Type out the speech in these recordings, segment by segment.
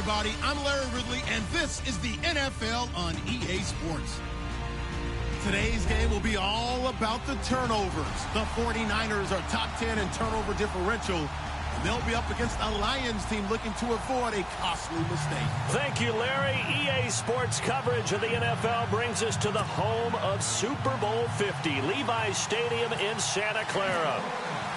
everybody. I'm Larry Ridley, and this is the NFL on EA Sports. Today's game will be all about the turnovers. The 49ers are top 10 in turnover differential, and they'll be up against a Lions team looking to avoid a costly mistake. Thank you, Larry. EA Sports coverage of the NFL brings us to the home of Super Bowl 50, Levi's Stadium in Santa Clara.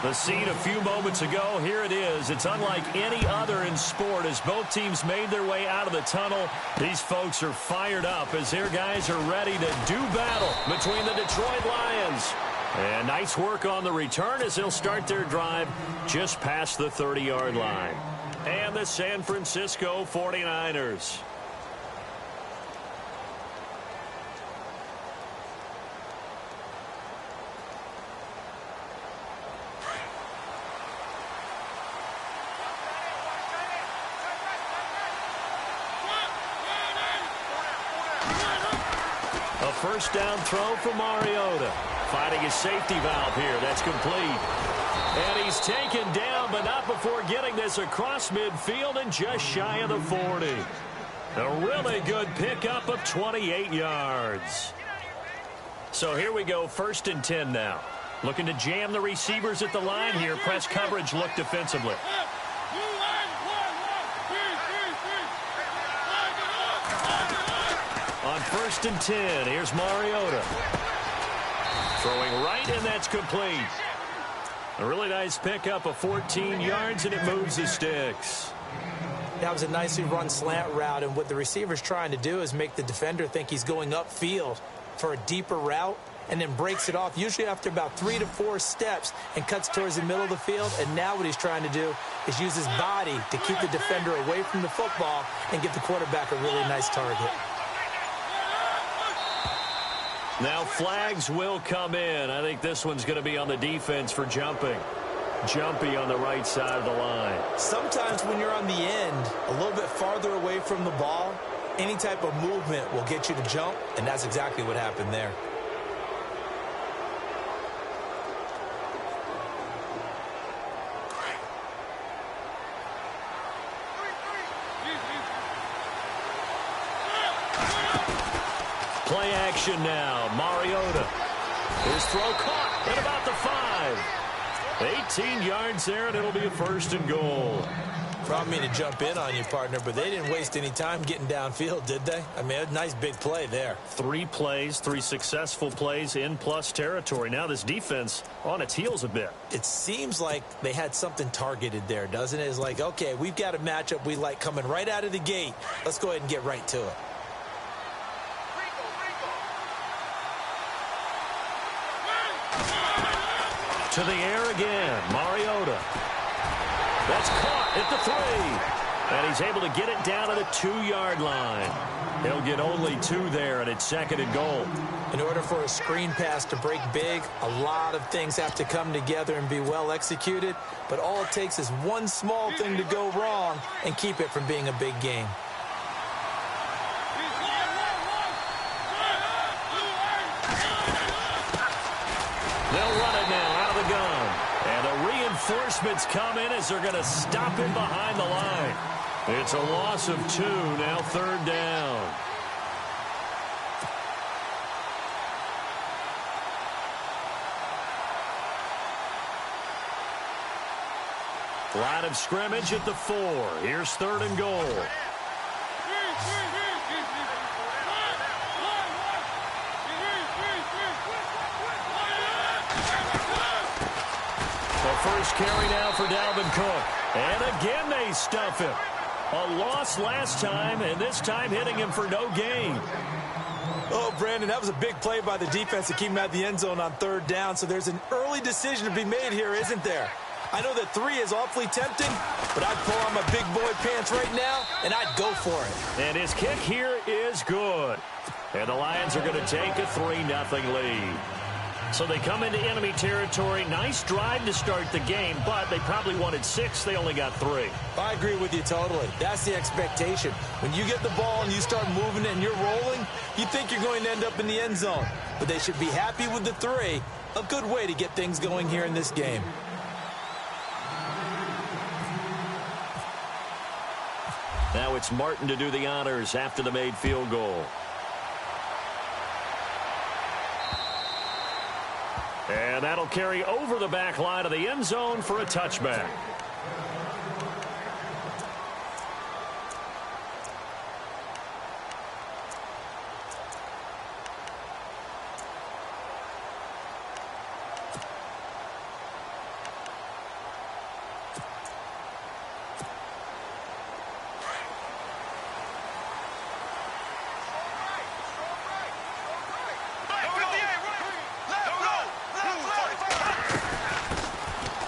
The scene a few moments ago, here it is. It's unlike any other in sport as both teams made their way out of the tunnel. These folks are fired up as their guys are ready to do battle between the Detroit Lions. And nice work on the return as they'll start their drive just past the 30-yard line. And the San Francisco 49ers. First down throw for Mariota. Finding his safety valve here. That's complete. And he's taken down, but not before getting this across midfield and just shy of the 40. A really good pickup of 28 yards. So here we go, 1st and 10 now. Looking to jam the receivers at the line here. Press coverage look defensively. On 1st and 10, here's Mariota. Throwing right, and that's complete. A really nice pickup of 14 yards, and it moves the sticks. That was a nicely run slant route, and what the receiver's trying to do is make the defender think he's going upfield for a deeper route, and then breaks it off, usually after about 3 to 4 steps, and cuts towards the middle of the field. And now what he's trying to do is use his body to keep the defender away from the football and give the quarterback a really nice target. Now flags will come in. I think this one's going to be on the defense for jumping. Jumpy on the right side of the line. Sometimes when you're on the end, a little bit farther away from the ball, any type of movement will get you to jump, and that's exactly what happened there. Play action now. Mariota. His throw caught at about the 5. 18 yards there, and it'll be a 1st and goal. Brought me to jump in on you, partner, but they didn't waste any time getting downfield, did they? I mean, a nice big play there. 3 plays, 3 successful plays in plus territory. Now this defense on its heels a bit. It seems like they had something targeted there, doesn't it? It's like, okay, we've got a matchup we like coming right out of the gate. Let's go ahead and get right to it. To the air again, Mariota. That's caught at the 3. And he's able to get it down to the 2-yard line. He'll get only 2 there, and it's 2nd and goal. In order for a screen pass to break big, a lot of things have to come together and be well executed. But all it takes is one small thing to go wrong and keep it from being a big game. They'll run it now out of the gun. And the reinforcements come in as they're going to stop him behind the line. It's a loss of 2, now 3rd down. Line of scrimmage at the 4. Here's 3rd and goal. First carry now for Dalvin Cook. And again they stuff him. A loss last time, and this time hitting him for no gain. Oh, Brandon, that was a big play by the defense to keep him out of the end zone on 3rd down. So there's an early decision to be made here, isn't there? I know that 3 is awfully tempting, but I'd pull on my big boy pants right now, and I'd go for it. And his kick here is good. And the Lions are going to take a 3-0 lead. So they come into enemy territory. Nice drive to start the game, but they probably wanted 6. They only got 3. I agree with you totally. That's the expectation. When you get the ball and you start moving it and you're rolling, you think you're going to end up in the end zone. But they should be happy with the 3. A good way to get things going here in this game. Now now it's Martin to do the honors after the made field goal. And that'll carry over the back line of the end zone for a touchback.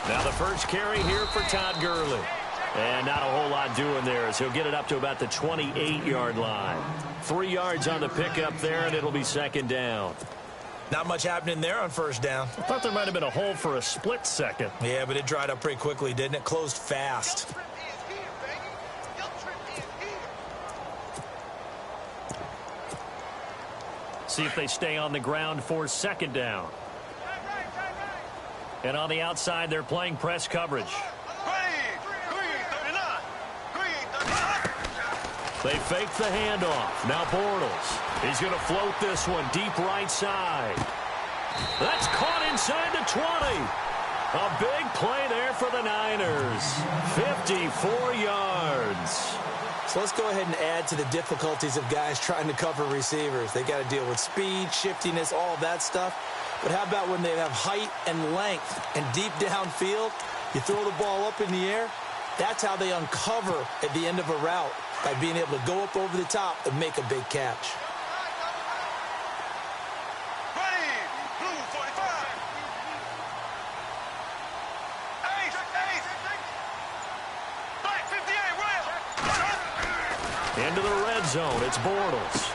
Now the first carry here for Todd Gurley. And not a whole lot doing there as he'll get it up to about the 28-yard line. 3 yards on the pickup there, and it'll be second down. Not much happening there on first down. I thought there might have been a hole for a split second. Yeah, but it dried up pretty quickly, didn't it? Closed fast. See if they stay on the ground for second down. And on the outside, they're playing press coverage. They fake the handoff. Now Bortles. He's going to float this one deep right side. That's caught inside the 20. A big play there for the Niners. 54 yards. So let's go ahead and add to the difficulties of guys trying to cover receivers. They got to deal with speed, shiftiness, all that stuff. But how about when they have height and length and deep downfield? You throw the ball up in the air. That's how they uncover at the end of a route, by being able to go up over the top and make a big catch. Into the red zone, it's Bortles.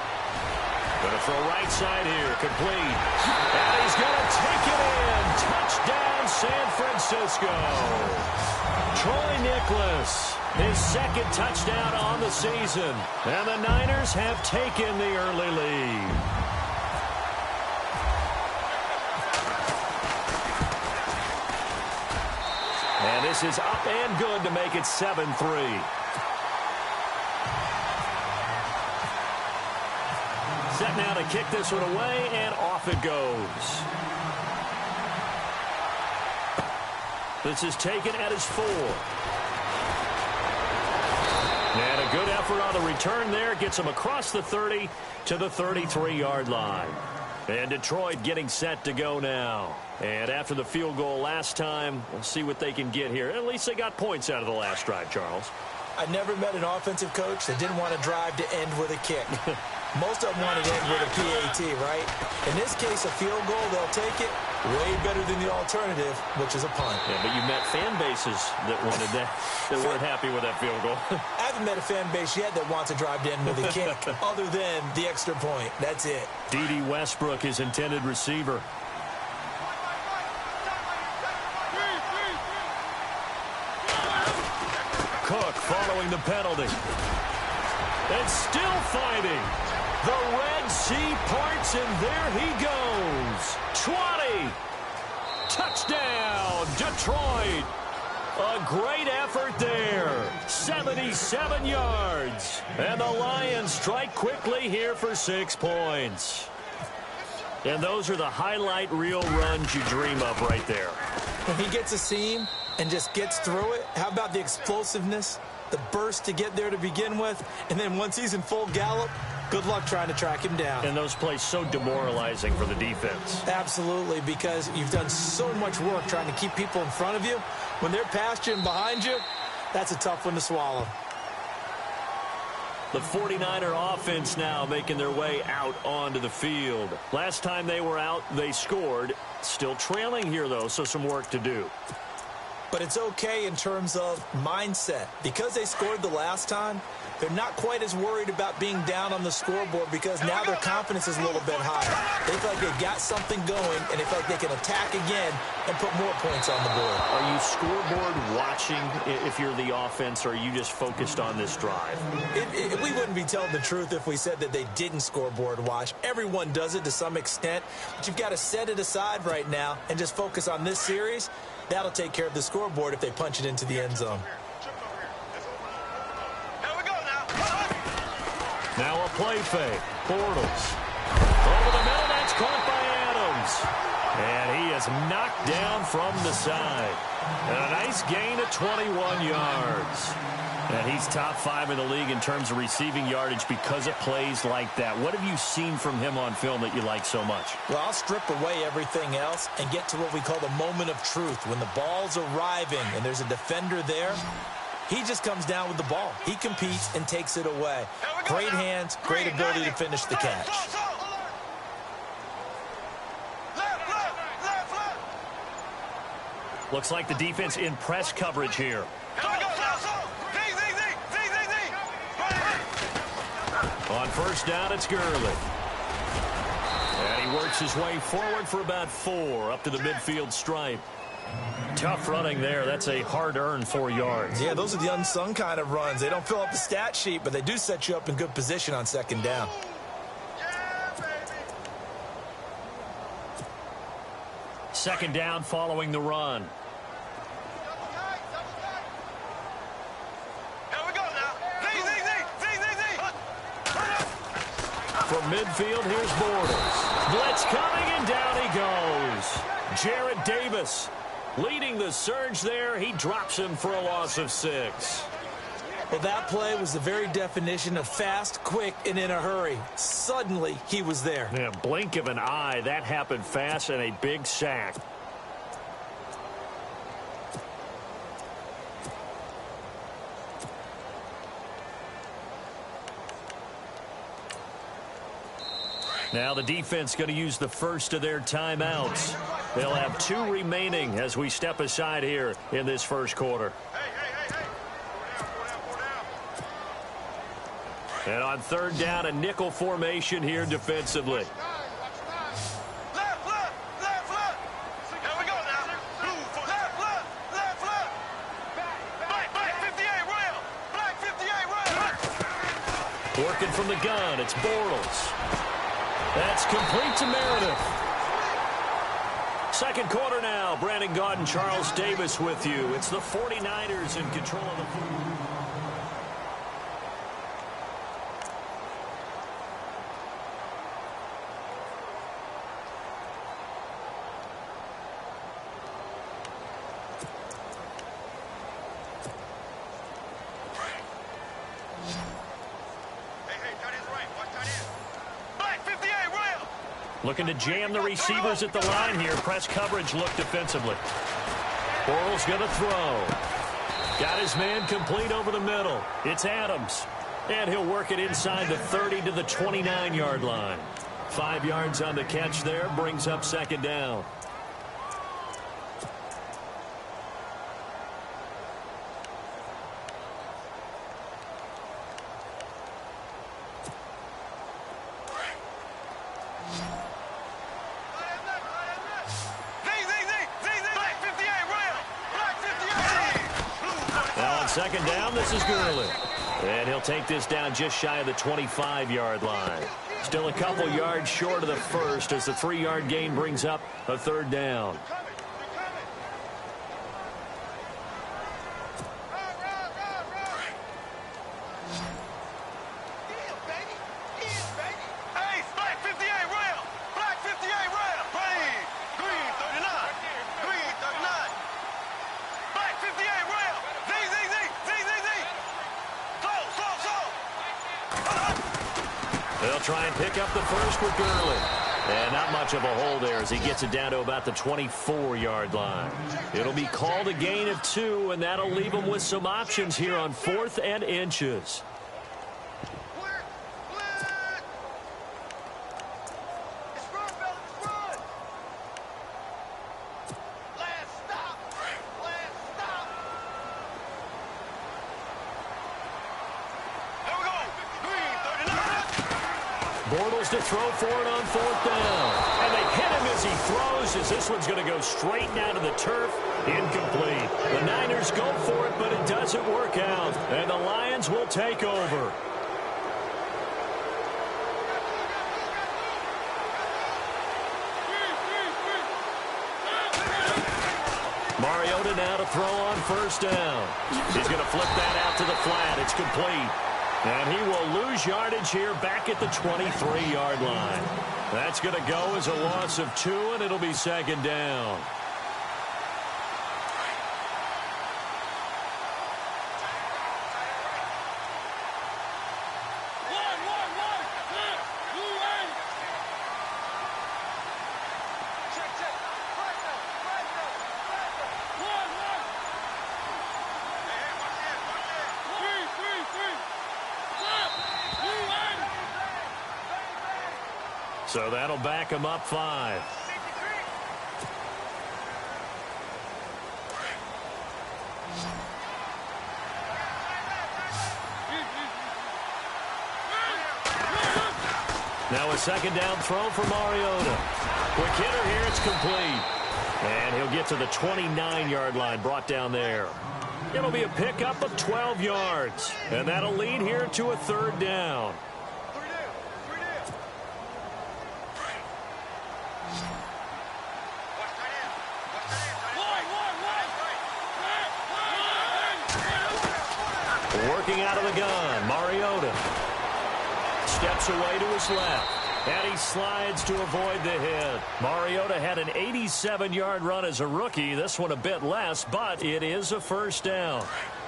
Going to throw right side here, complete. And he's going to take it in. Touchdown, San Francisco. Troy Nicholas, his second touchdown on the season. And the Niners have taken the early lead. And this is up and good to make it 7-3. Set now to kick this one away, and off it goes. This is taken at his 4. And a good effort on the return there. Gets him across the 30 to the 33-yard line. And Detroit getting set to go now. And after the field goal last time, we'll see what they can get here. At least they got points out of the last drive, Charles. I never met an offensive coach that didn't want to drive to end with a kick. Most of them want to end with a PAT, right? In this case, a field goal, they'll take it. Way better than the alternative, which is a punt. Yeah, but you met fan bases that wanted that, that weren't happy with that field goal. I haven't met a fan base yet that wants to drive to end with a kick, other than the extra point. That's it. D.D. Westbrook, his intended receiver. Cook following the penalty. And still fighting. The Red Sea parts, and there he goes. 20. Touchdown, Detroit. A great effort there. 77 yards. And the Lions strike quickly here for 6 points. And those are the highlight reel runs you dream of right there. When he gets a seam and just gets through it, how about the explosiveness, the burst to get there to begin with, and then once he's in full gallop, good luck trying to track him down. And those plays so demoralizing for the defense. Absolutely, because you've done so much work trying to keep people in front of you. When they're past you and behind you, that's a tough one to swallow. The 49er offense now making their way out onto the field. Last time they were out, they scored. Still trailing here, though, so some work to do. But it's okay in terms of mindset. Because they scored the last time, they're not quite as worried about being down on the scoreboard because now their confidence is a little bit higher. They feel like they've got something going, and they feel like they can attack again and put more points on the board. Are you scoreboard watching if you're the offense, or are you just focused on this drive? We wouldn't be telling the truth if we said that they didn't scoreboard watch. Everyone does it to some extent, but you've got to set it aside right now and just focus on this series. That'll take care of the scoreboard if they punch it into the end zone. Here we go now. Now a play fake. Bortles. Over the middle, that's caught by Adams. And he is knocked down from the side. And a nice gain of 21 yards. And he's top 5 in the league in terms of receiving yardage because of plays like that. What have you seen from him on film that you like so much? Well, I'll strip away everything else and get to what we call the moment of truth. When the ball's arriving and there's a defender there, he just comes down with the ball. He competes and takes it away. Great hands, great ability to finish the catch. Looks like the defense in press coverage here. On first down, it's Gurley. And he works his way forward for about 4 up to the midfield stripe. Tough running there. That's a hard-earned 4 yards. Yeah, those are the unsung kind of runs. They don't fill up the stat sheet, but they do set you up in good position on second down. Second down following the run. From midfield, here's Bortles. Blitz coming, and down he goes. Jarrett Davis leading the surge there. He drops him for a loss of 6. Well, that play was the very definition of fast, quick, and in a hurry. Suddenly, he was there. Yeah, blink of an eye. That happened fast, and a big sack. Now the defense going to use the first of their timeouts. They'll have 2 remaining as we step aside here in this first quarter. And on third down, a nickel formation here defensively. Working from the gun, it's Bortles. That's complete to Meredith. Second quarter now. Brandon Gaudin, Charles Davis with you. It's the 49ers in control of the football. Looking to jam the receivers at the line here. Press coverage look defensively. Bortles going to throw. Got his man complete over the middle. It's Adams. And he'll work it inside the 30 to the 29-yard line. 5 yards on the catch there. Brings up second down. Second down, this is Gurley. And he'll take this down just shy of the 25-yard line. Still a couple yards short of the first as the 3-yard gain brings up a third down. They'll try and pick up the first with Gurley. And not much of a hole there as he gets it down to about the 24-yard line. It'll be called a gain of 2, and that'll leave them with some options here on 4th and inches. Bortles to throw for it on 4th down. And they hit him as he throws, as this one's going to go straight down to the turf. Incomplete. The Niners go for it, but it doesn't work out. And the Lions will take over. Mariota now to throw on 1st down. He's going to flip that out to the flat. It's complete. And he will lose yardage here back at the 23-yard line. That's going to go as a loss of 2, and it'll be second down. So that'll back him up 5. Now a second down throw for Mariota. Quick hitter here, it's complete. And he'll get to the 29-yard line, brought down there. It'll be a pickup of 12 yards. And that'll lead here to a third down. Working out of the gun, Mariota steps away to his left, and he slides to avoid the hit. Mariota had an 87-yard run as a rookie. This one a bit less, but it is a first down.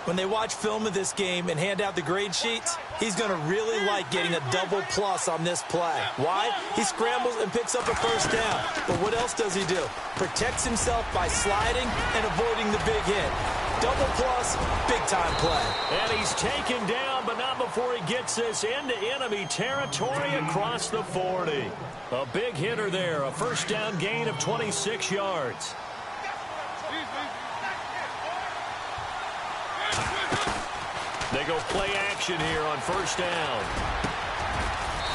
When they watch film of this game and hand out the grade sheets, he's going to really like getting a double plus on this play. Why? He scrambles and picks up a first down. But what else does he do? Protects himself by sliding and avoiding the big hit. Double plus, big-time play. And he's taken down, but not before he gets this into enemy territory across the 40. A big hitter there, a first down gain of 26 yards. They go play action here on first down.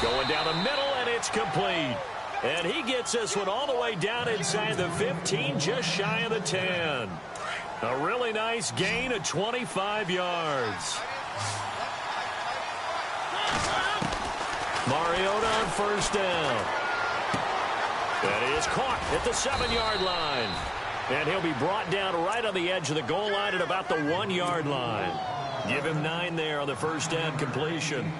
Going down the middle, and it's complete. And he gets this one all the way down inside the 15, just shy of the 10. A really nice gain of 25 yards. Mariota on first down. That is caught at the 7-yard line. And he'll be brought down right on the edge of the goal line at about the 1-yard line. Give him 9 there on the first down completion.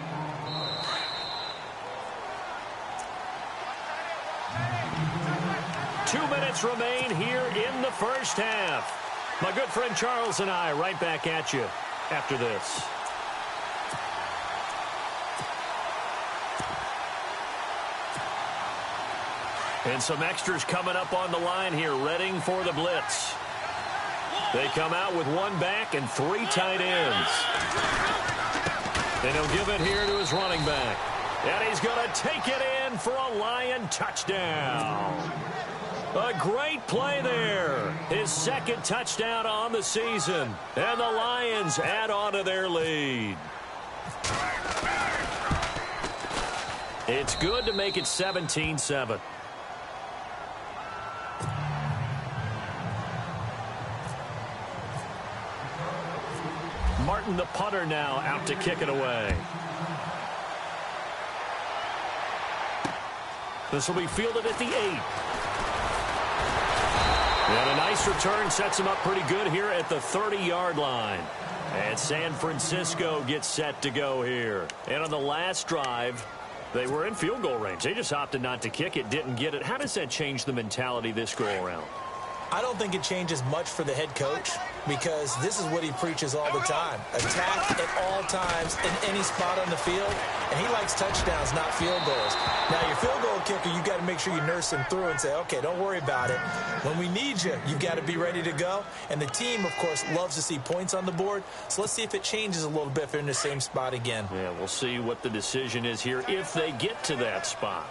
Two minutes remain here in the first half. My good friend Charles and I right back at you after this. And some extras coming up on the line here, readying for the blitz. They come out with 1 back and 3 tight ends. And he'll give it here to his running back. And he's going to take it in for a Lion touchdown. A great play there. His second touchdown on the season. And the Lions add on to their lead. It's good to make it 17-7. Martin, the punter, now out to kick it away. This will be fielded at the 8. And a nice return sets him up pretty good here at the 30-yard line. And San Francisco gets set to go here. And on the last drive, they were in field goal range. They just opted not to kick it, didn't get it. How does that change the mentality this go-around? I don't think it changes much for the head coach because this is what he preaches all the time. Attack at all times in any spot on the field, and he likes touchdowns, not field goals. Now, your field goal kicker, you've got to make sure you nurse him through and say, okay, don't worry about it. When we need you, you've got to be ready to go. And the team, of course, loves to see points on the board. So let's see if it changes a little bit if they're in the same spot again. Yeah, we'll see what the decision is here if they get to that spot.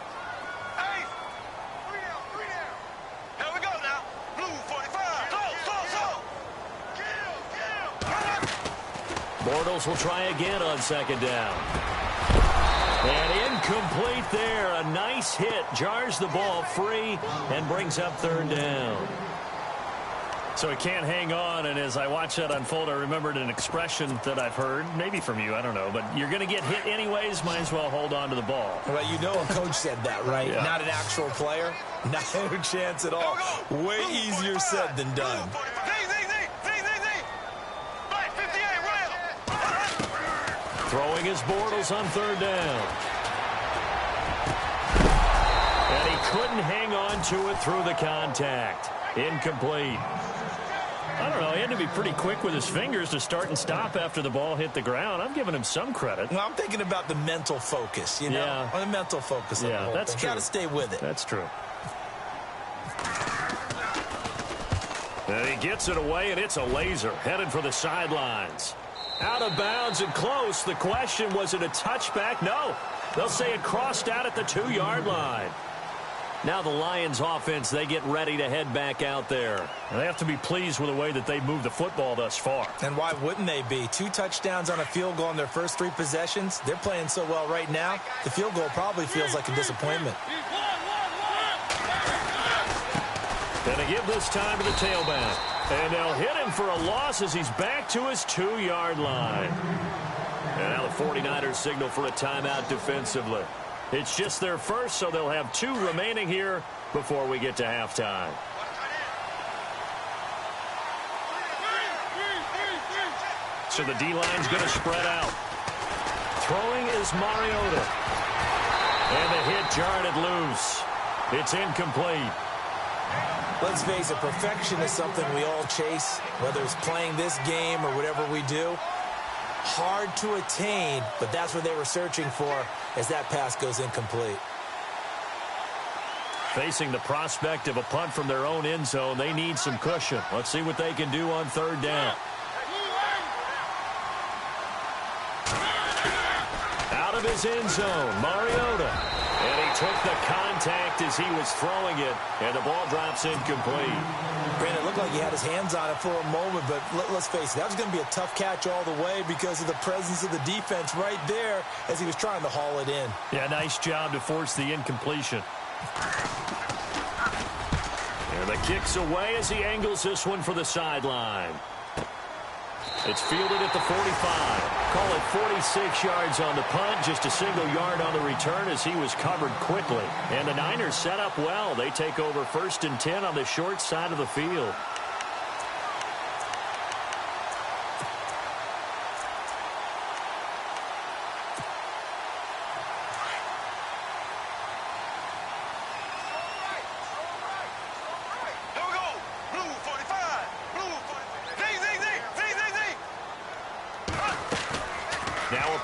Bortles will try again on second down. And incomplete there. A nice hit. Jars the ball free and brings up third down. So he can't hang on, and as I watch that unfold, I remembered an expression that I've heard, maybe from you, I don't know, but you're going to get hit anyways, might as well hold on to the ball. Well, you know a coach said that, right? Yeah. Not an actual player. Not a chance at all. Way easier said than done. Throwing his Bortles on third down. And he couldn't hang on to it through the contact. Incomplete. I don't know. He had to be pretty quick with his fingers to start and stop after the ball hit the ground. I'm giving him some credit. Well, I'm thinking about the mental focus, you know? Yeah. Or the mental focus of the whole that's thing. true. Got to stay with it. That's true. And he gets it away, and it's a laser headed for the sidelines. Out of bounds and close. The question, was it a touchback? No. They'll say it crossed out at the 2-yard line. Now the Lions offense, they get ready to head back out there. And they have to be pleased with the way that they moved the football thus far. And why wouldn't they be? 2 touchdowns on a field goal in their first 3 possessions. They're playing so well right now, the field goal probably feels like a disappointment. And they give this time to the tailback. And they'll hit him for a loss as he's back to his 2-yard line. And now the 49ers signal for a timeout defensively. It's just their first, so they'll have 2 remaining here before we get to halftime. So the D-line's going to spread out. Throwing is Mariota. And the hit jarred it loose. It's incomplete. Let's face it, perfection is something we all chase, whether it's playing this game or whatever we do. Hard to attain, but that's what they were searching for as that pass goes incomplete. Facing the prospect of a punt from their own end zone, they need some cushion. Let's see what they can do on third down. Out of his end zone, Mariota. And he took the contact as he was throwing it, and the ball drops incomplete. Brandon, it looked like he had his hands on it for a moment, but let's face it, that was going to be a tough catch all the way because of the presence of the defense right there as he was trying to haul it in. Yeah, nice job to force the incompletion. And the kick's away as he angles this one for the sideline. It's fielded at the 45. Call it 46 yards on the punt, just a single yard on the return as he was covered quickly. And the Niners set up well. They take over 1st and 10 on the short side of the field.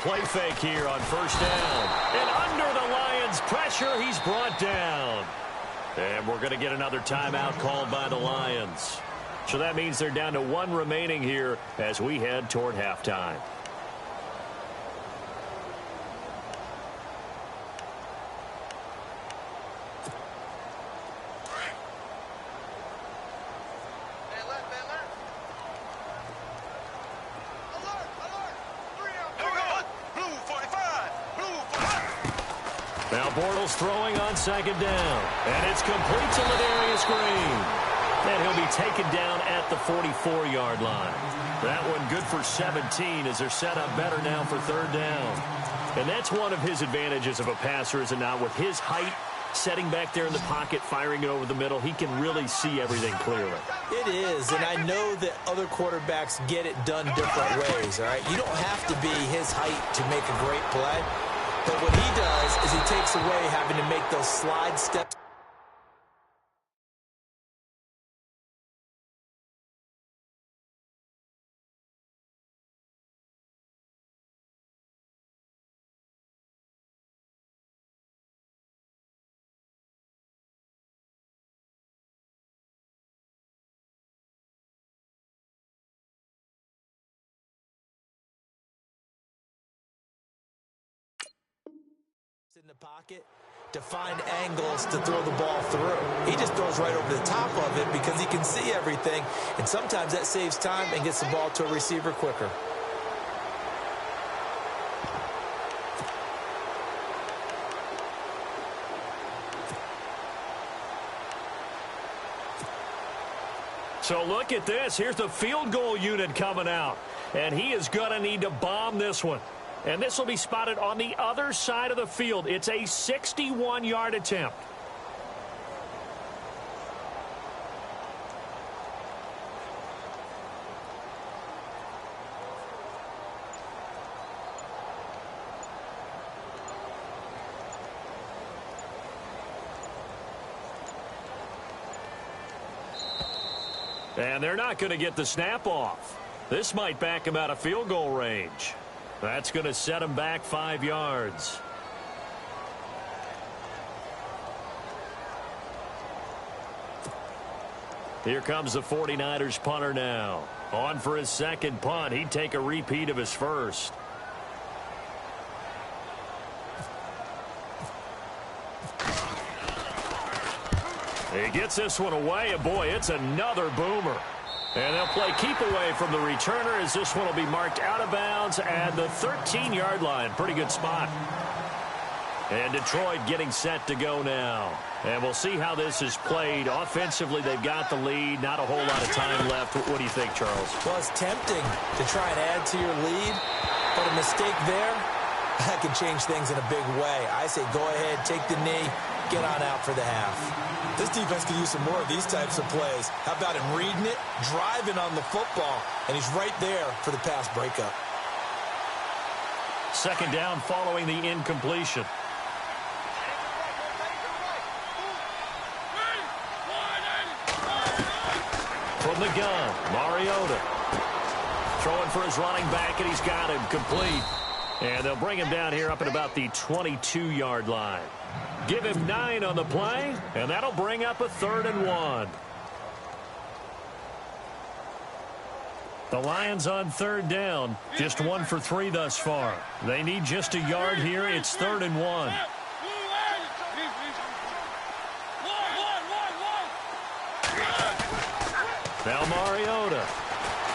Play fake here on 1st down. And under the Lions' pressure, he's brought down. And we're going to get another timeout called by the Lions. So that means they're down to 1 remaining here as we head toward halftime. Now Bortles throwing on 2nd down. And it's complete to Ladarius Green. And he'll be taken down at the 44-yard line. That one good for 17 as they're set up better now for 3rd down. And that's one of his advantages of a passer, is it not? With his height, setting back there in the pocket, firing it over the middle, he can really see everything clearly. It is, and I know that other quarterbacks get it done different ways, all right? You don't have to be his height to make a great play. But what he does is he takes away having to make those slide steps. In the pocket to find angles to throw the ball through. He just throws right over the top of it because he can see everything, and sometimes that saves time and gets the ball to a receiver quicker. So look at this. Here's the field goal unit coming out, and he is going to need to bomb this one. And this will be spotted on the other side of the field. It's a 61-yard attempt. And they're not going to get the snap off. This might back him out of field goal range. That's going to set him back 5 yards. Here comes the 49ers punter now. On for his second punt. He'd take a repeat of his first. He gets this one away, and boy, it's another boomer. And they'll play keep away from the returner as this one will be marked out of bounds at the 13-yard line. Pretty good spot. And Detroit getting set to go now. And we'll see how this is played. Offensively, they've got the lead. Not a whole lot of time left. What do you think, Charles? Well, it's tempting to try and add to your lead, but a mistake there, that can change things in a big way. I say go ahead, take the knee, get on out for the half. This defense could use some more of these types of plays. How about him reading it, driving on the football, and he's right there for the pass breakup. Second down following the incompletion. From the gun, Mariota. Throwing for his running back, and he's got him complete. And they'll bring him down here up at about the 22-yard line. Give him 9 on the play, and that'll bring up a 3rd and 1. The Lions on 3rd down, just 1 for 3 thus far. They need just a yard here. It's 3rd and 1. Now Mariota.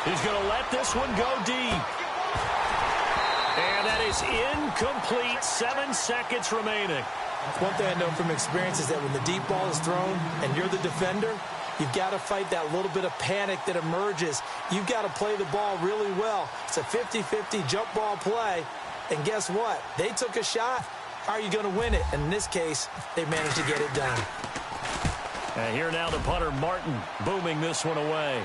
He's going to let this one go deep. And that is incomplete. 7 seconds remaining. One thing I know from experience is that when the deep ball is thrown and you're the defender, you've got to fight that little bit of panic that emerges. You've got to play the ball really well. It's a 50-50 jump ball play. And guess what? They took a shot. How are you going to win it? And in this case, they managed to get it done. And here now the punter, Martin, booming this one away.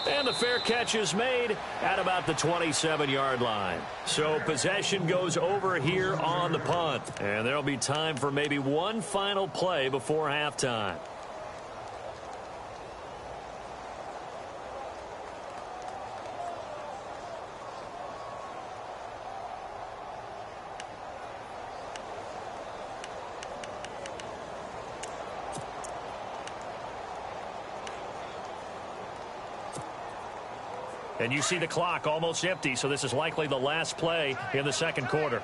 And the fair catch is made at about the 27-yard line. So possession goes over here on the punt. And there'll be time for maybe one final play before halftime. And you see the clock almost empty, so this is likely the last play in the second quarter.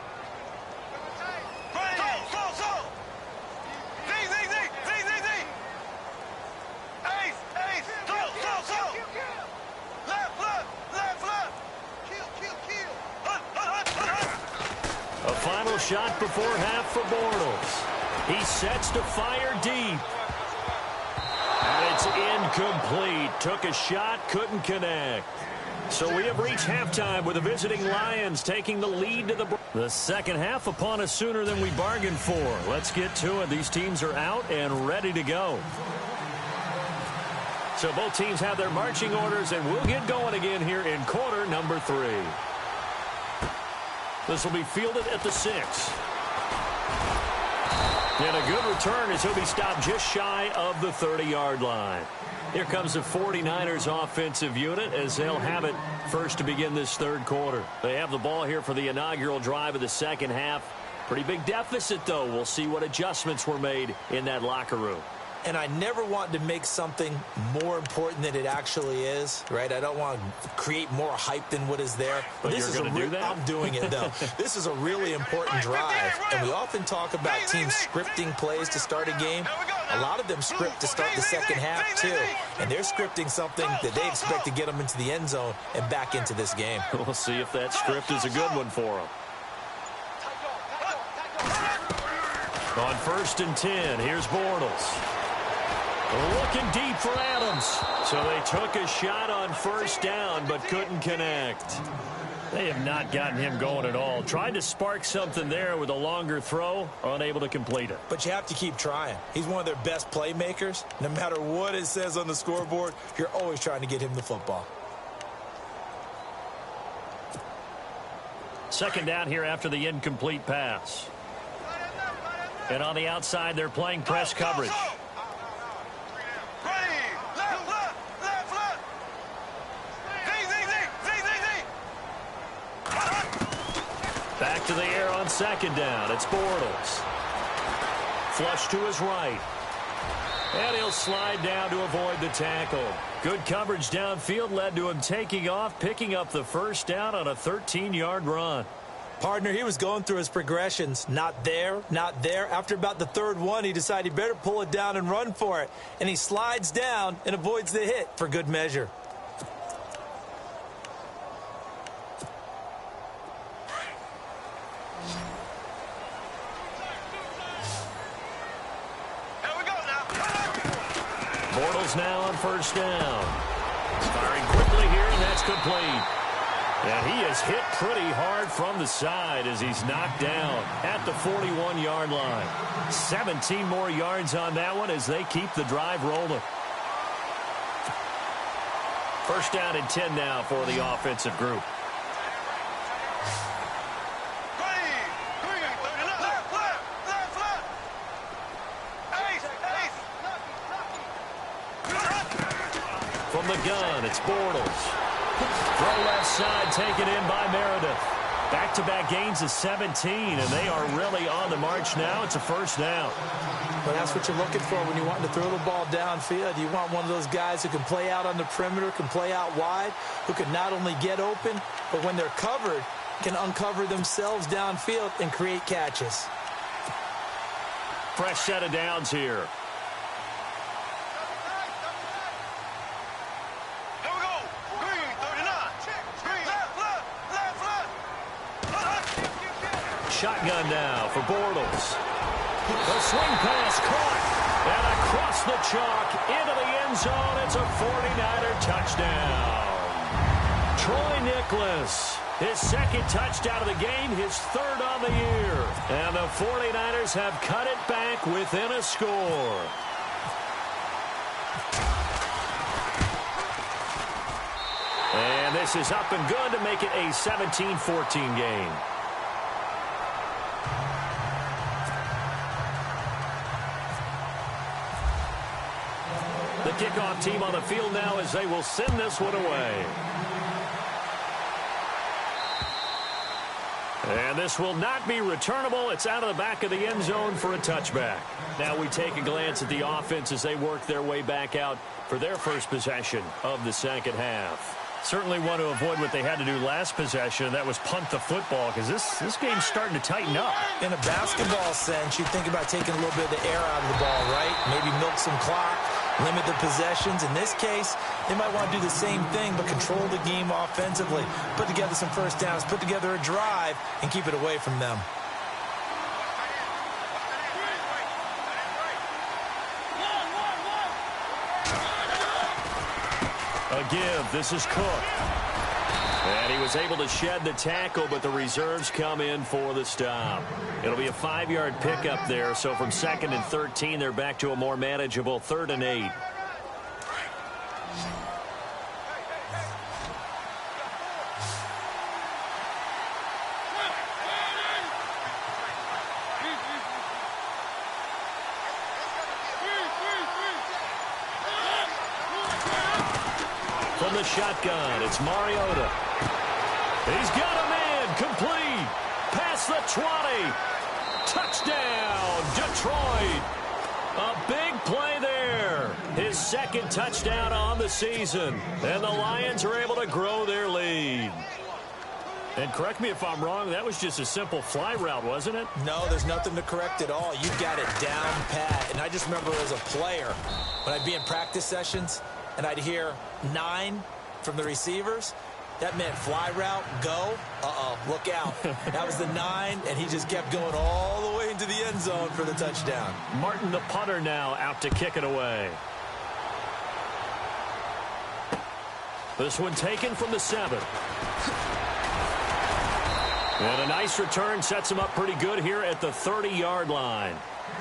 A final shot before half for Bortles. He sets to fire deep. And it's incomplete. Took a shot, couldn't connect. So we have reached halftime with the visiting Lions taking the lead to the second half upon us sooner than we bargained for. Let's get to it. These teams are out and ready to go. So both teams have their marching orders, and we'll get going again here in quarter number 3. This will be fielded at the 6. And a good return as he'll be stopped just shy of the 30-yard line. Here comes the 49ers offensive unit as they'll have it first to begin this third quarter. They have the ball here for the inaugural drive of the second half. Pretty big deficit, though. We'll see what adjustments were made in that locker room. And I never want to make something more important than it actually is, right? I don't want to create more hype than what is there. But you're going to do that? I'm doing it, though. This is a really important drive. And we often talk about teams scripting plays to start a game. A lot of them script to start the second half, too. And they're scripting something that they expect to get them into the end zone and back into this game. We'll see if that script is a good one for them. On 1st and 10, here's Bortles. Looking deep for Adams. So they took a shot on first down, but couldn't connect. They have not gotten him going at all. Tried to spark something there with a longer throw, unable to complete it. But you have to keep trying. He's one of their best playmakers. No matter what it says on the scoreboard, you're always trying to get him the football. Second down here after the incomplete pass. And on the outside, they're playing press coverage. Back to the air on second down. It's Bortles. Flush to his right. And he'll slide down to avoid the tackle. Good coverage downfield led to him taking off, picking up the first down on a 13-yard run. Partner, he was going through his progressions. Not there, not there. After about the third one, he decided he better pull it down and run for it. And he slides down and avoids the hit for good measure. Bortles now on first down. Firing quickly here, and that's complete. And he is hit pretty hard from the side as he's knocked down at the 41-yard line. 17 more yards on that one as they keep the drive rolling. First down and 10 now for the offensive group. From the gun, it's Bortles. Throw left side, taken in by Meredith. Back-to-back gains of 17, and they are really on the march now. It's a first down. Well, that's what you're looking for when you want to throw the ball downfield. You want one of those guys who can play out on the perimeter, can play out wide, who can not only get open, but when they're covered, can uncover themselves downfield and create catches. Fresh set of downs here. Shotgun now for Bortles. The swing pass caught. And across the chalk into the end zone. It's a 49er touchdown. Troy Nicholas, his second touchdown of the game, his third on the year. And the 49ers have cut it back within a score. And this is up and good to make it a 17-14 game. The kickoff team on the field now as they will send this one away. And this will not be returnable. It's out of the back of the end zone for a touchback. Now we take a glance at the offense as they work their way back out for their first possession of the second half. Certainly want to avoid what they had to do last possession. That was punt the football because this game's starting to tighten up. In a basketball sense, you think about taking a little bit of the air out of the ball, right? Maybe milk some clock, limit the possessions. In this case, they might want to do the same thing but control the game offensively. Put together some first downs, put together a drive, and keep it away from them. A give. This is Cook. And he was able to shed the tackle, but the reserves come in for the stop. It'll be a 5-yard pickup there, so from 2nd and 13, they're back to a more manageable 3rd and 8. From the shotgun, it's Mariota. He's got a man, complete. Past the 20. Touchdown, Detroit. A big play there. His second touchdown on the season. And the Lions are able to grow their lead. And correct me if I'm wrong, that was just a simple fly route, wasn't it? No, there's nothing to correct at all. You got it down pat. And I just remember as a player, when I'd be in practice sessions, and I'd hear 9 from the receivers, that meant fly route, go, look out. That was the 9, and he just kept going all the way into the end zone for the touchdown. Martin, the punter, now out to kick it away. This one taken from the 7. And a nice return sets him up pretty good here at the 30-yard line.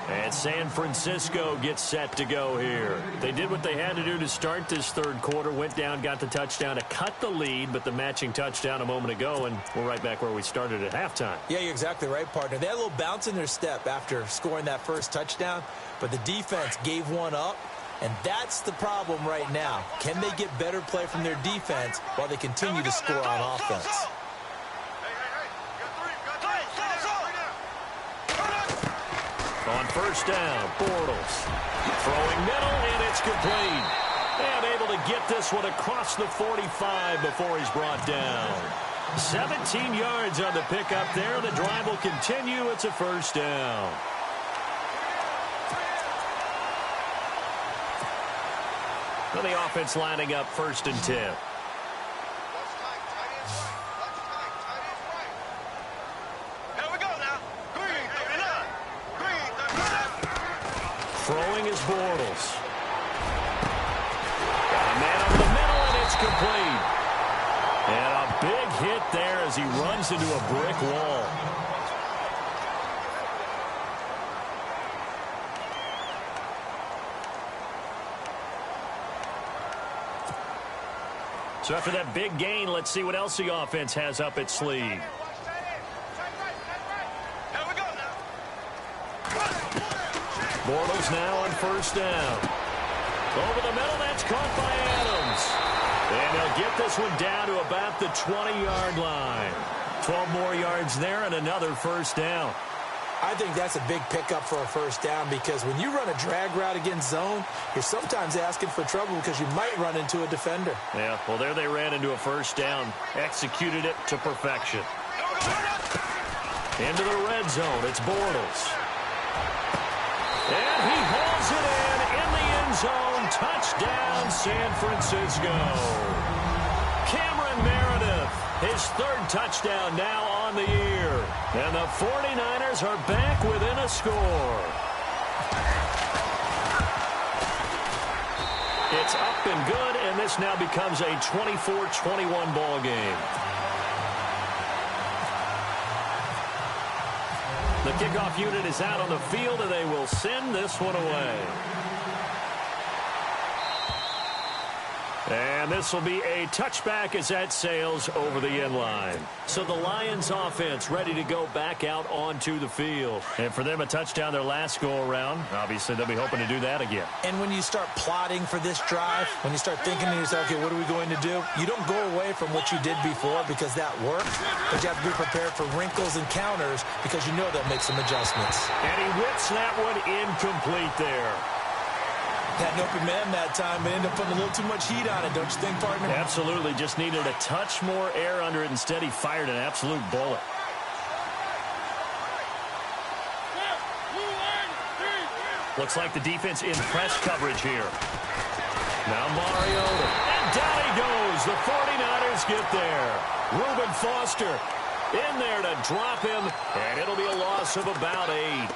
And San Francisco gets set to go here. They did what they had to do to start this third quarter, went down, got the touchdown to cut the lead, but the matching touchdown a moment ago, and we're right back where we started at halftime. Yeah, you're exactly right, partner. They had a little bounce in their step after scoring that first touchdown, but the defense gave one up, and that's the problem right now. Can they get better play from their defense while they continue to score on offense? On first down, Bortles. Throwing middle, and it's complete. And able to get this one across the 45 before he's brought down. 17 yards on the pickup there. The drive will continue. It's a first down. Well, the offense lining up 1st and 10. Throwing is Bortles. Got a man over the middle, and it's complete. And a big hit there as he runs into a brick wall. So after that big gain, let's see what else the offense has up its sleeve. Bortles now on first down. Over the middle, that's caught by Adams. And they'll get this one down to about the 20-yard line. 12 more yards there and another first down. I think that's a big pickup for a first down because when you run a drag route against zone, you're sometimes asking for trouble because you might run into a defender. Yeah, well, there they ran into a first down. Executed it to perfection. Into the red zone, it's Bortles. And he hauls it in the end zone. Touchdown, San Francisco. Cameron Meredith, his 3rd touchdown now on the year. And the 49ers are back within a score. It's up and good, and this now becomes a 24-21 ball game. The kickoff unit is out on the field, and they will send this one away. And this will be a touchback as that sails over the end line. So the Lions offense ready to go back out onto the field. And for them, a touchdown their last go-around. Obviously, they'll be hoping to do that again. And when you start plotting for this drive, when you start thinking to yourself, okay, what are we going to do? You don't go away from what you did before because that worked. But you have to be prepared for wrinkles and counters because you know they'll make some adjustments. And he whips that one incomplete there. Had an open man that time, but ended up putting a little too much heat on it, don't you think, partner? Absolutely. Just needed a touch more air under it. Instead, he fired an absolute bullet. Looks like the defense in press coverage here. Now Mariota. And down he goes. The 49ers get there. Reuben Foster in there to drop him, and it'll be a loss of about 8.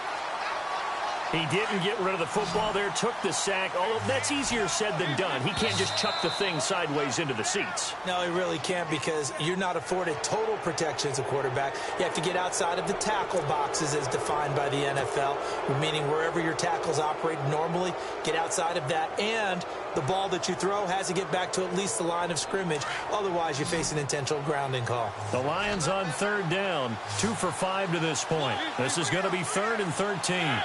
He didn't get rid of the football there, took the sack, although that's easier said than done. He can't just chuck the thing sideways into the seats. No, he really can't because you're not afforded total protection as a quarterback. You have to get outside of the tackle boxes as defined by the NFL, meaning wherever your tackles operate normally, get outside of that, and the ball that you throw has to get back to at least the line of scrimmage. Otherwise, you face an intentional grounding call. The Lions on 3rd down, 2 for 5 to this point. This is going to be 3rd and 13.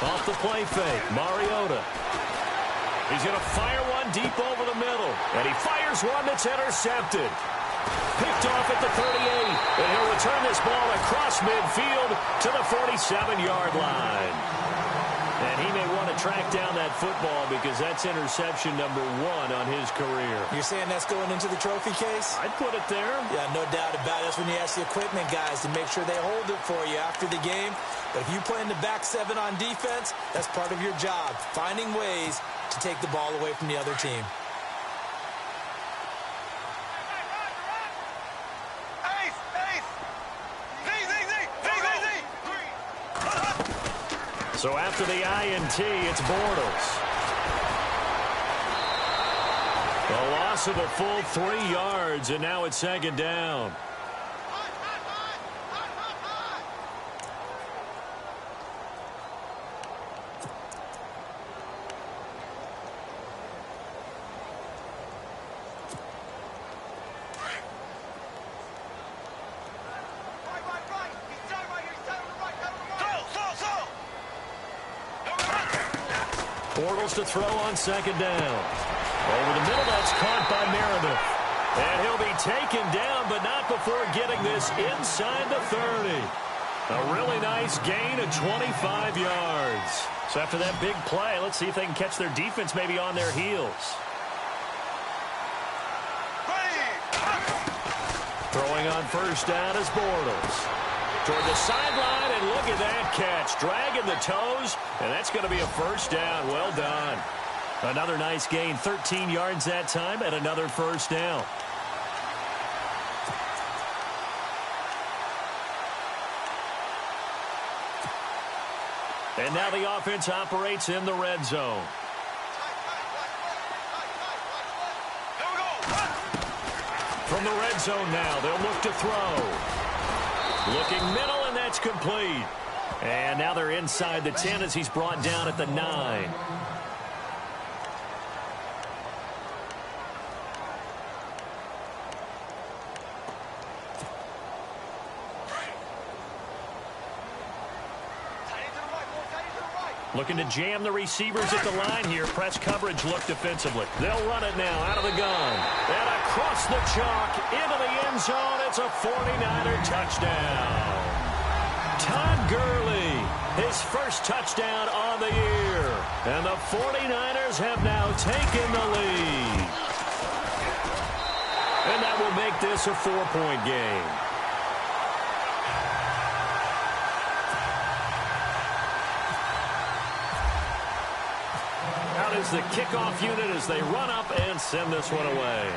Off the play fake, Mariota. He's going to fire one deep over the middle. And he fires one that's intercepted. Picked off at the 38. And he'll return this ball across midfield to the 47-yard line. And he may want to track down that football because that's interception number 1 on his career. You're saying that's going into the trophy case? I'd put it there. Yeah, no doubt about it. That's when you ask the equipment guys to make sure they hold it for you after the game. But if you play in the back 7 on defense, that's part of your job, finding ways to take the ball away from the other team. So after the INT, it's Bortles. A loss of a full 3 yards, and now it's 2nd down. Bortles to throw on 2nd down. Over the middle, that's caught by Meredith. And he'll be taken down, but not before getting this inside the 30. A really nice gain of 25 yards. So after that big play, let's see if they can catch their defense maybe on their heels. Throwing on first down is Bortles. Toward the sideline, and look at that catch. Dragging the toes, and that's going to be a first down. Well done. Another nice gain, 13 yards that time, and another first down. And now the offense operates in the red zone. From the red zone now, they'll look to throw. Looking middle, and that's complete. And now they're inside the 10 as he's brought down at the 9. Looking to jam the receivers at the line here. Press coverage look defensively. They'll run it now out of the gun. And across the chalk into the end zone. It's a 49er touchdown. Todd Gurley, his first touchdown on the year. And the 49ers have now taken the lead. And that will make this a 4-point game. Out is the kickoff unit as they run up and send this one away.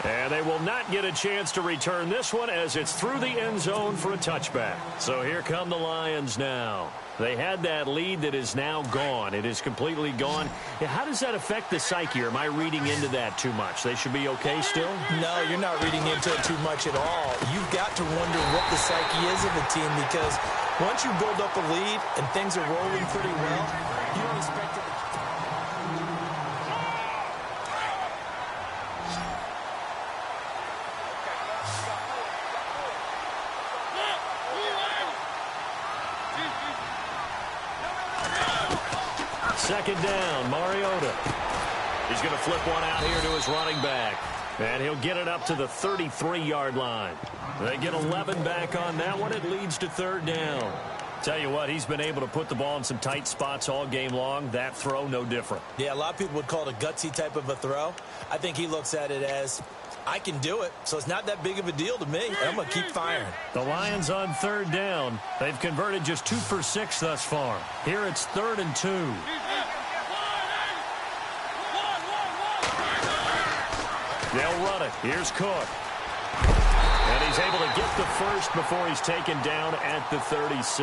And they will not get a chance to return this one as it's through the end zone for a touchback. So here come the Lions now. They had that lead that is now gone. It is completely gone. How does that affect the psyche? Or am I reading into that too much? They should be okay still? No, you're not reading into it too much at all. You've got to wonder what the psyche is of the team, because once you build up a lead and things are rolling pretty well, you don't expect it. Second down, Mariota. He's going to flip one out here to his running back. And he'll get it up to the 33-yard line. They get 11 back on that one. It leads to third down. Tell you what, he's been able to put the ball in some tight spots all game long. That throw, no different. Yeah, a lot of people would call it a gutsy type of a throw. I think he looks at it as, I can do it, so it's not that big of a deal to me. I'm going to keep firing. The Lions on third down. They've converted just 2 for 6 thus far. Here it's 3rd and 2. They'll run it. Here's Cook. And he's able to get the first before he's taken down at the 36.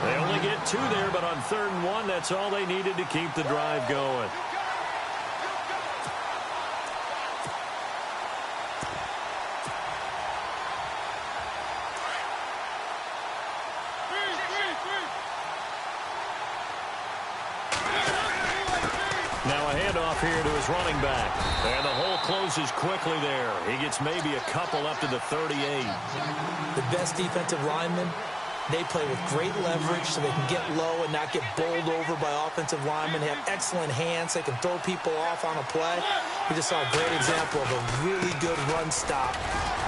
They only get 2 there, but on 3rd and 1, that's all they needed to keep the drive going. Now a handoff here to his running back. And the hole closes quickly there. He gets maybe a couple up to the 38. The best defensive linemen, they play with great leverage so they can get low and not get bowled over by offensive linemen. They have excellent hands. They can throw people off on a play. We just saw a great example of a really good run stop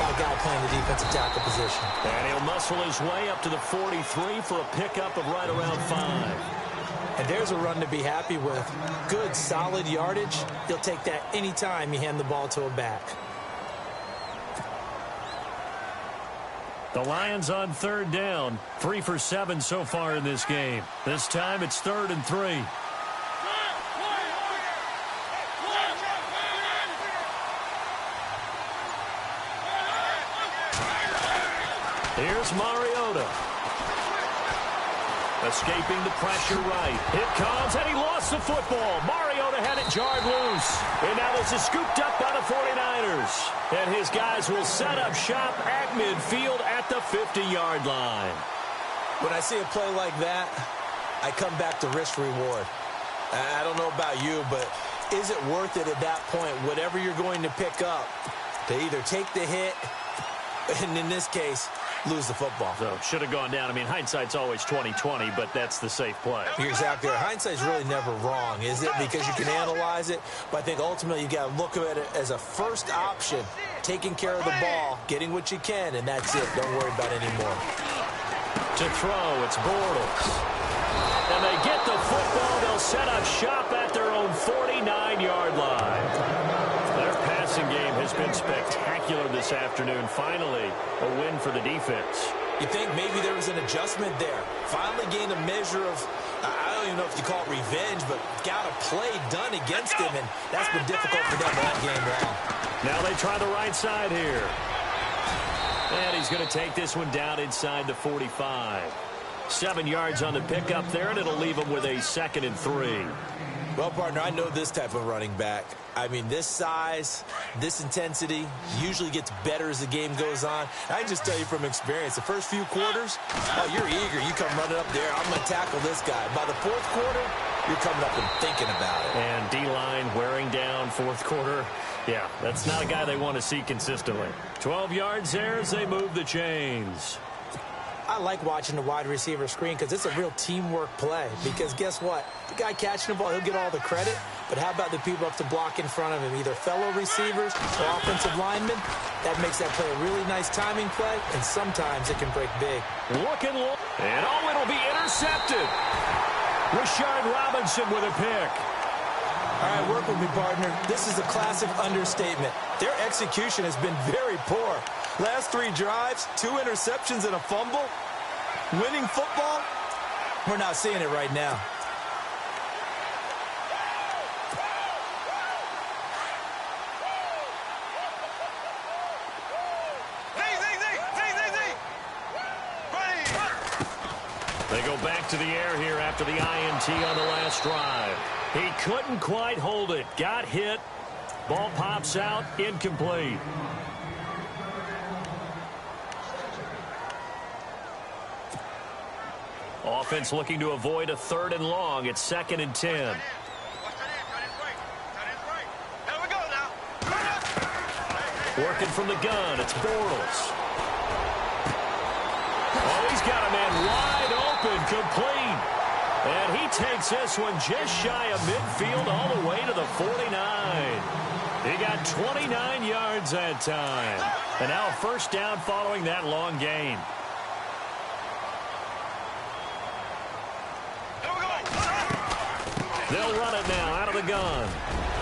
by a guy playing the defensive tackle position. And he'll muscle his way up to the 43 for a pickup of right around 5. And there's a run to be happy with. Good, solid yardage. He'll take that anytime you hand the ball to a back. The Lions on third down. 3 for 7 so far in this game. This time it's 3rd and 3. Here's Mariota. Escaping the pressure right. It comes, and he lost the football. Mariota had it jarred loose. And now this is scooped up by the 49ers. And his guys will set up shop at midfield at the 50-yard line. When I see a play like that, I come back to risk reward. I don't know about you, but is it worth it at that point, whatever you're going to pick up, to either take the hit, and in this case, lose the football. So should have gone down. I mean, hindsight's always 20/20, but that's the safe play. You're exactly right. Hindsight's really never wrong, is it? Because you can analyze it, but I think ultimately you got to look at it as a first option, taking care of the ball, getting what you can, and that's it. Don't worry about it anymore. To throw, it's Bortles. And they get the football. They'll set up shop at their own 49-yard line. Their passing game has been spectacular this afternoon. Finally, a win for the defense. You think maybe there was an adjustment there. Finally gained a measure of, I don't even know if you call it revenge, but got a play done against him, and that's been difficult for them all game long. Now they try the right side here. And he's going to take this one down inside the 45. 7 yards on the pickup there, and it'll leave him with a 2nd and 3. Well, partner, I know this type of running back. I mean, this size, this intensity usually gets better as the game goes on. I can just tell you from experience, the first few quarters, oh, you're eager. You come running up there. I'm going to tackle this guy. By the fourth quarter, you're coming up and thinking about it. And D-line wearing down fourth quarter. Yeah, that's not a guy they want to see consistently. 12 yards there as they move the chains. I like watching the wide receiver screen because it's a real teamwork play. Because guess what? The guy catching the ball, he'll get all the credit. But how about the people up to block in front of him, either fellow receivers or offensive linemen? That makes that play a really nice timing play, and sometimes it can break big. Looking low, and oh, it'll be intercepted. Rashard Robinson with a pick. All right, work with me, partner. This is a classic understatement. Their execution has been very poor. Last 3 drives, 2 interceptions and a fumble. Winning football? We're not seeing it right now. They go back to the air here after the INT on the last drive. He couldn't quite hold it. Got hit. Ball pops out. Incomplete. Offense looking to avoid a 3rd and long. It's 2nd and 10. Working from the gun. It's Bortles. Oh, he's got a man wide open, complete. And he takes this one just shy of midfield all the way to the 49. He got 29 yards that time. And now a first down following that long gain. They'll run it now out of the gun.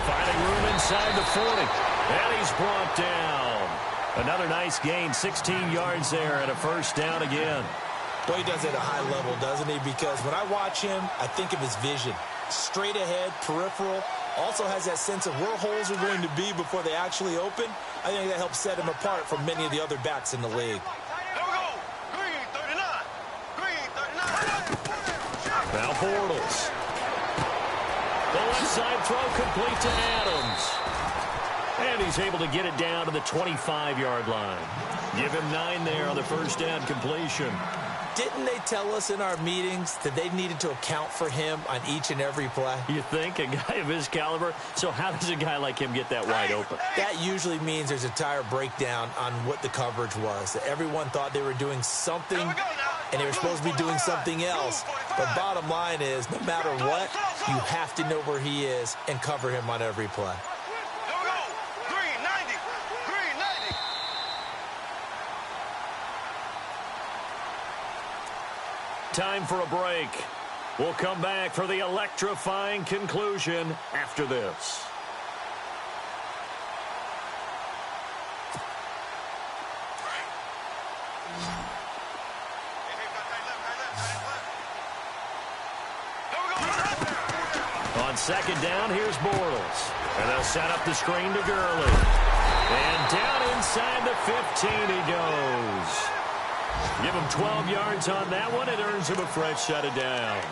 Finding room inside the 40. And he's brought down. Another nice gain, 16 yards there and a first down again. Well, he does it at a high level, doesn't he? Because when I watch him, I think of his vision. Straight ahead, peripheral. Also has that sense of where holes are going to be before they actually open. I think that helps set him apart from many of the other backs in the league. Now Bortles. The left side throw complete to Adams. And he's able to get it down to the 25-yard line. Give him 9 there on the first down completion. Didn't they tell us in our meetings that they needed to account for him on each and every play? You think? A guy of his caliber? So how does a guy like him get that wide open? That usually means there's a tire breakdown on what the coverage was. That everyone thought they were doing something, and they were supposed to be doing something else. But bottom line is, no matter what, you have to know where he is and cover him on every play. Time for a break. We'll come back for the electrifying conclusion after this. On second down, here's Bortles. And they'll set up the screen to Gurley. And down inside the 15 he goes. Give him 12 yards on that one. It earns him a fresh set of downs.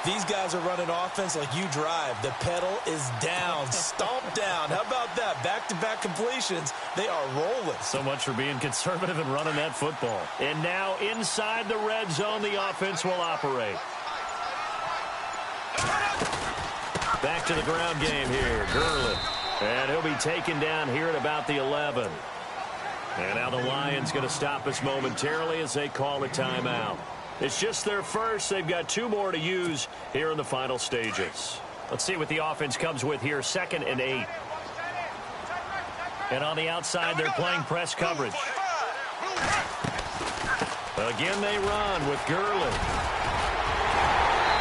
These guys are running offense like you drive. The pedal is down, stomped down. How about that? Back-to-back completions. They are rolling. So much for being conservative and running that football. And now inside the red zone, the offense will operate. Back to the ground game here. Gurley. And he'll be taken down here at about the 11. And now the Lions going to stop us momentarily as they call a timeout. It's just their first. They've got 2 more to use here in the final stages. Let's see what the offense comes with here. 2nd and 8. And on the outside, they're playing press coverage. Again, they run with Gurley.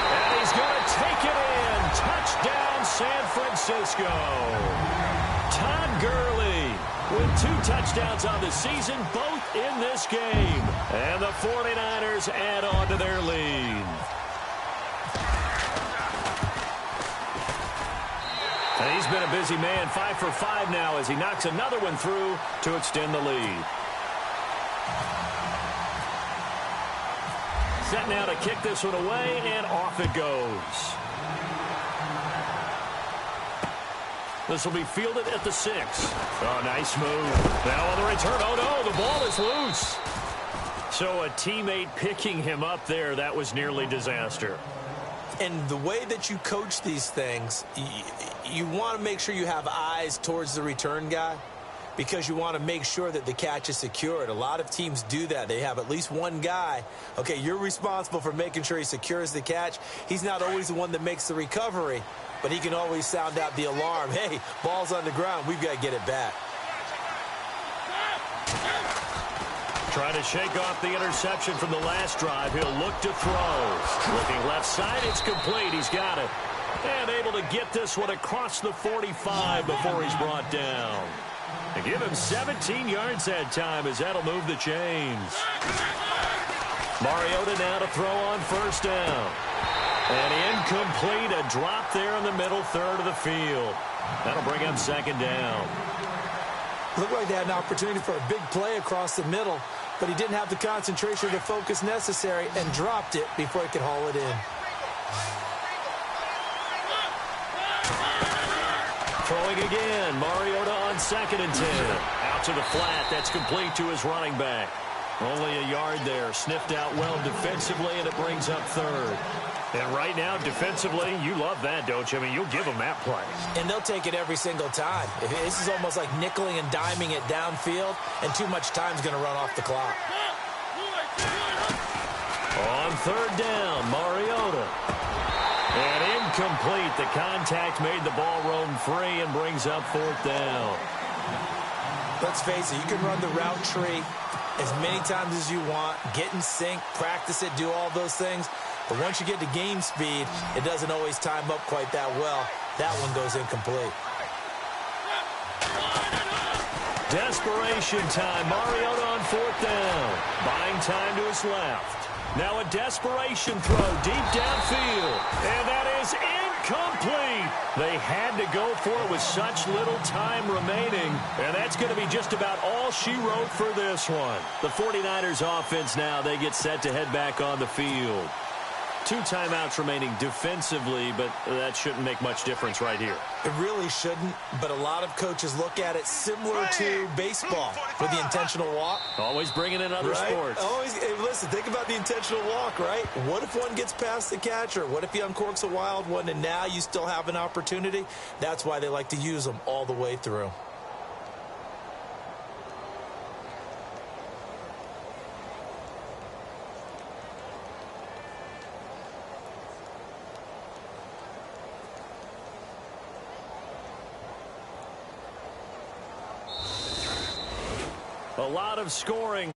And he's going to take it in. Touchdown, San Francisco. Todd Gurley with 2 touchdowns on the season, both in this game. And the 49ers add on to their lead. And he's been a busy man, 5 for 5 now as he knocks another one through to extend the lead. Set now to kick this one away, and off it goes. This will be fielded at the 6. Oh, nice move. Now on the return. Oh, no, the ball is loose. So a teammate picking him up there, that was nearly disaster. And the way that you coach these things, you want to make sure you have eyes towards the return guy because you want to make sure that the catch is secured. A lot of teams do that. They have at least one guy. Okay, you're responsible for making sure he secures the catch. He's not always the one that makes the recovery, but he can always sound out the alarm. Hey, ball's on the ground. We've got to get it back. Trying to shake off the interception from the last drive. He'll look to throw. Looking left side, it's complete. He's got it. And able to get this one across the 45 before he's brought down. And give him 17 yards that time as that'll move the chains. Mariota now to throw on first down. And incomplete, a drop there in the middle third of the field. That'll bring up 2nd down. Looked like they had an opportunity for a big play across the middle, but he didn't have the concentration or the focus necessary and dropped it before he could haul it in. Throwing again, Mariota on 2nd and 10. Out to the flat, that's complete to his running back. Only a yard there, sniffed out well defensively, and it brings up 3rd. And right now, defensively, you love that, don't you? I mean, you'll give them that play. And they'll take it every single time. This is almost like nickeling and diming it downfield, and too much time's going to run off the clock. On 3rd down, Mariota. And incomplete. The contact made the ball roam free and brings up 4th down. Let's face it, you can run the route tree as many times as you want, get in sync, practice it, do all those things. But once you get to game speed, it doesn't always time up quite that well. That one goes incomplete. Desperation time. Mariota on 4th down. Buying time to his left. Now a desperation throw deep downfield. And that is incomplete. They had to go for it with such little time remaining. And that's going to be just about all she wrote for this one. The 49ers offense now, they get set to head back on the field. 2 timeouts remaining defensively, but that shouldn't make much difference right here. It really shouldn't, but a lot of coaches look at it similar to baseball with the intentional walk. Always bringing in other sports. Always, hey, listen, think about the intentional walk, right? What if one gets past the catcher? What if he uncorks a wild one and now you still have an opportunity? That's why they like to use them all the way through. A lot of scoring.